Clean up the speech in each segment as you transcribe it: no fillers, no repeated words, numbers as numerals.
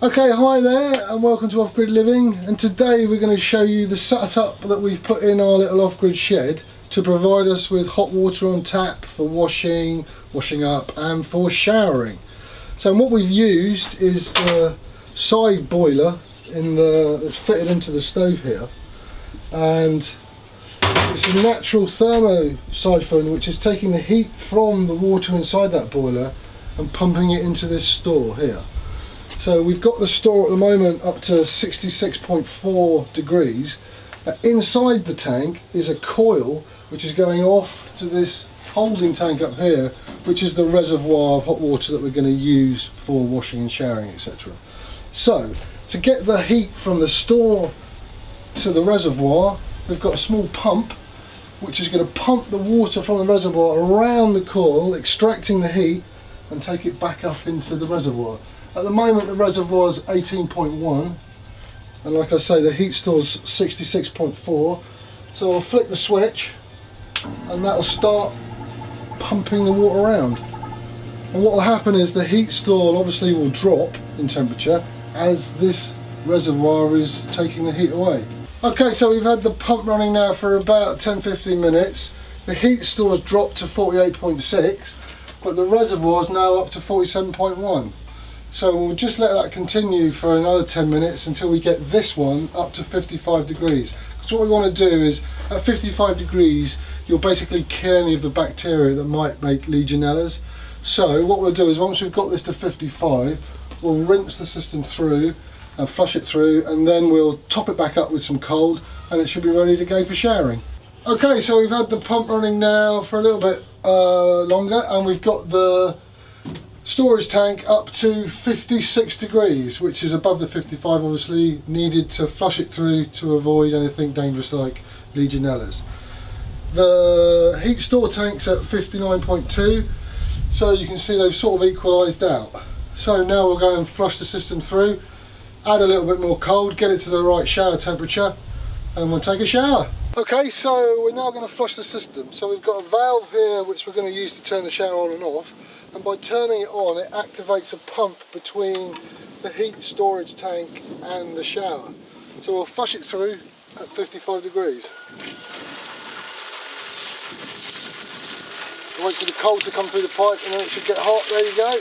Okay, hi there and welcome to Off-Grid Living, and today we're going to show you the setup that we've put in our little off-grid shed to provide us with hot water on tap for washing up and for showering. So what we've used is the side boiler that's fitted into the stove here, and it's a natural thermo siphon which is taking the heat from the water inside that boiler and pumping it into this store here. So we've got the store at the moment up to 66.4 degrees. Inside the tank is a coil which is going off to this holding tank up here, which is the reservoir of hot water that we're going to use for washing and showering, etc. So to get the heat from the store to the reservoir, we've got a small pump which is going to pump the water from the reservoir around the coil, extracting the heat and take it back up into the reservoir. At the moment the reservoir is 18.1, and like I say, the heat store's 66.4, so I'll flick the switch and that'll start pumping the water around. And what will happen is the heat store obviously will drop in temperature as this reservoir is taking the heat away. Okay, so we've had the pump running now for about 10-15 minutes. The heat store's dropped to 48.6, but the reservoir is now up to 47.1. So we'll just let that continue for another 10 minutes until we get this one up to 55 degrees. Because what we want to do is, at 55 degrees, you'll basically kill any of the bacteria that might make Legionellas. So what we'll do is, once we've got this to 55, we'll rinse the system through and flush it through, and then we'll top it back up with some cold, and it should be ready to go for showering. Okay, so we've had the pump running now for a little bit longer, and we've got the storage tank up to 56 degrees, which is above the 55 obviously, needed to flush it through to avoid anything dangerous like Legionellas. The heat store tank's at 59.2, so you can see they've sort of equalised out. So now we'll go and flush the system through, add a little bit more cold, get it to the right shower temperature, and we'll take a shower. Okay, so we're now going to flush the system. So we've got a valve here which we're going to use to turn the shower on and off, and by turning it on it activates a pump between the heat storage tank and the shower. So we'll flush it through at 55 degrees. Wait for the cold to come through the pipe and then it should get hot. There you go.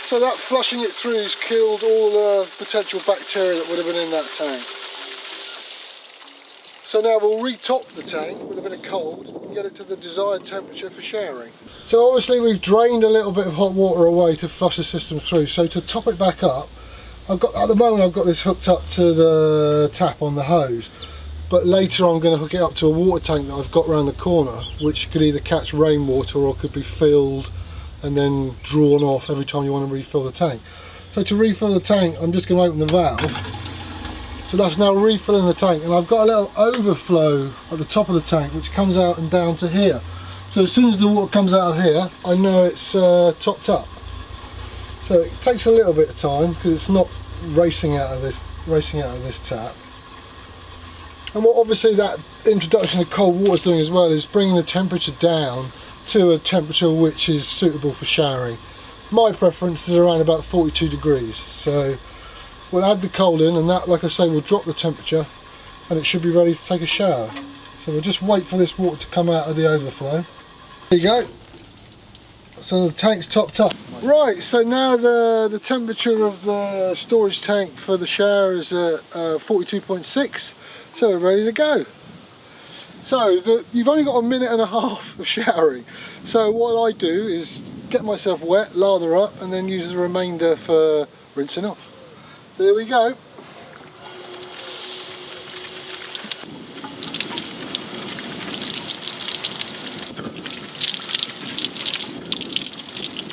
So that flushing it through has killed all the potential bacteria that would have been in that tank. So now we'll retop the tank with a bit of cold and get it to the desired temperature for showering. So obviously we've drained a little bit of hot water away to flush the system through. So to top it back up, at the moment I've got this hooked up to the tap on the hose, but later I'm going to hook it up to a water tank that I've got around the corner, which could either catch rainwater or could be filled and then drawn off every time you want to refill the tank. So to refill the tank, I'm just going to open the valve. So that's now refilling the tank, and I've got a little overflow at the top of the tank which comes out and down to here. So as soon as the water comes out of here, I know it's topped up. So it takes a little bit of time because it's not racing out of this tap. And what obviously that introduction of cold water is doing as well is bringing the temperature down to a temperature which is suitable for showering. My preference is around about 42 degrees. So we'll add the cold in, and that, like I say, will drop the temperature and it should be ready to take a shower. So we'll just wait for this water to come out of the overflow. There you go. So the tank's topped up. Right, so now the temperature of the storage tank for the shower is at 42.6, so we're ready to go. So you've only got a minute and a half of showering. So what I do is get myself wet, lather up, and then use the remainder for rinsing off. So there we go.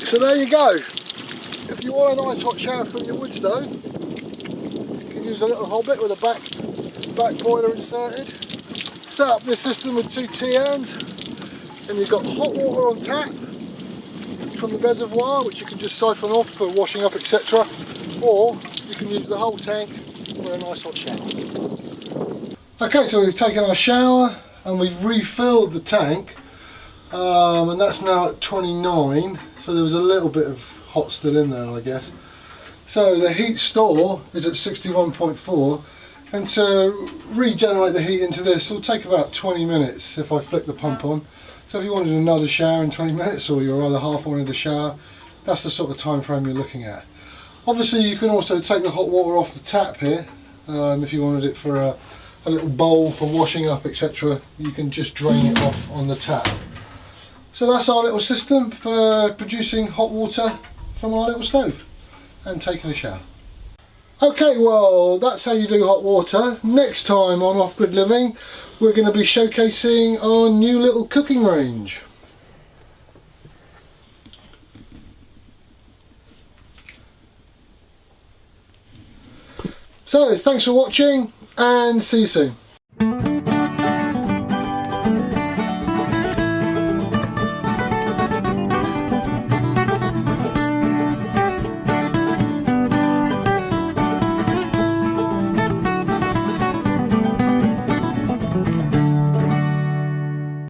So there you go. If you want a nice hot shower from your wood stove, you can use a little Hobbit with a back boiler inserted. Set up this system with 2 T-irons, and you've got hot water on tap from the reservoir, which you can just siphon off for washing up, etc. Or you can use the whole tank for a nice hot shower. Okay, so we've taken our shower and we've refilled the tank, and that's now at 29, so there was a little bit of hot still in there, I guess. So the heat store is at 61.4, and to regenerate the heat into this will take about 20 minutes if I flick the pump on. So if you wanted another shower in 20 minutes, or your other half wanted a shower, that's the sort of time frame you're looking at. Obviously you can also take the hot water off the tap here, if you wanted it for a little bowl for washing up, etc. You can just drain it off on the tap. So that's our little system for producing hot water from our little stove and taking a shower. Okay, well that's how you do hot water. Next time on Off-Grid Living we're going to be showcasing our new little cooking range. So thanks for watching and see you soon.